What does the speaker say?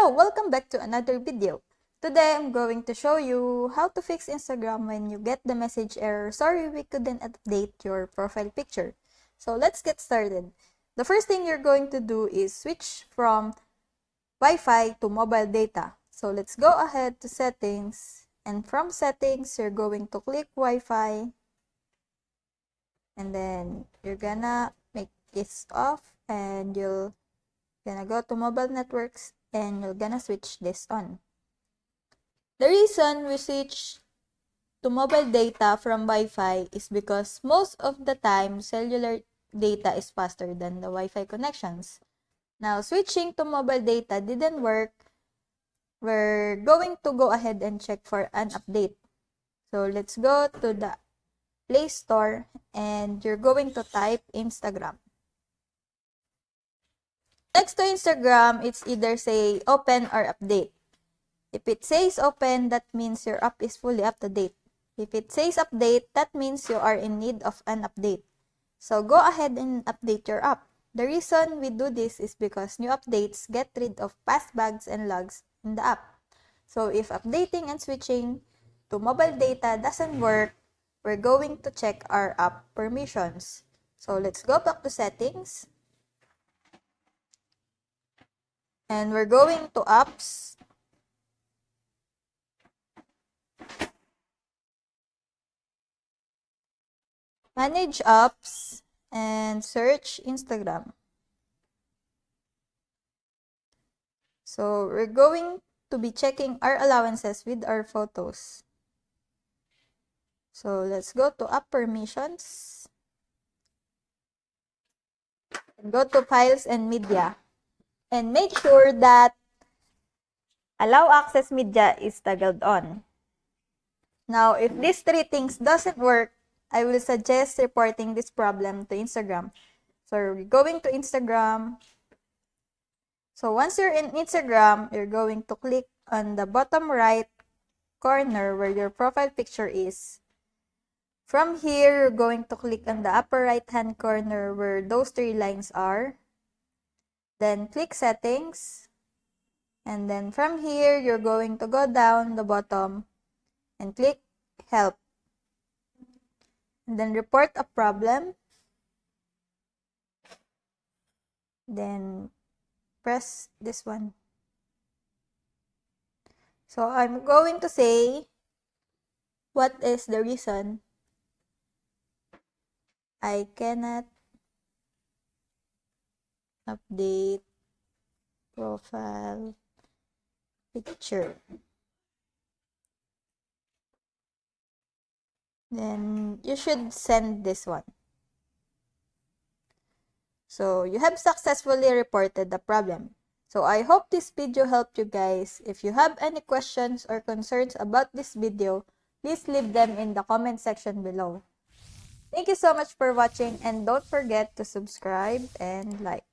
Hello, welcome back to another video. Today I'm going to show you how to fix Instagram when you get the message error, sorry we couldn't update your profile picture. So let's get started. The first thing you're going to do is switch from Wi-Fi to mobile data. So let's go ahead to settings, and from settings you're going to click Wi-Fi, and then you're gonna make this off and you're gonna go to mobile networks and you're gonna switch this on. The reason we switch to mobile data from Wi-Fi is because most of the time cellular data is faster than the Wi-Fi connections. Now, switching to mobile data didn't work. We're going to go ahead and check for an update. So let's go to the Play Store and you're going to type Instagram. Next to Instagram, it's either say open or update. If it says open, that means your app is fully up to date. If it says update, that means you are in need of an update. So go ahead and update your app. The reason we do this is because new updates get rid of past bugs and logs in the app. So if updating and switching to mobile data doesn't work, we're going to check our app permissions. So let's go back to settings. And we're going to apps. Manage apps and search Instagram. So we're going to be checking our allowances with our photos. So let's go to app permissions and go to files and media, and make sure that allow access media is toggled on. Now, if these three things doesn't work, I will suggest reporting this problem to Instagram. So we're going to Instagram. So once you're in Instagram, you're going to click on the bottom right corner where your profile picture is. From here, you're going to click on the upper right hand corner where those three lines are. Then click settings. And then from here, you're going to go down the bottom and click help. And then report a problem. Then press this one. So I'm going to say, what is the reason I cannot update profile picture? Then you should send this one. So you have successfully reported the problem. So I hope this video helped you guys. If you have any questions or concerns about this video, please leave them in the comment section below. Thank you so much for watching, and don't forget to subscribe and like.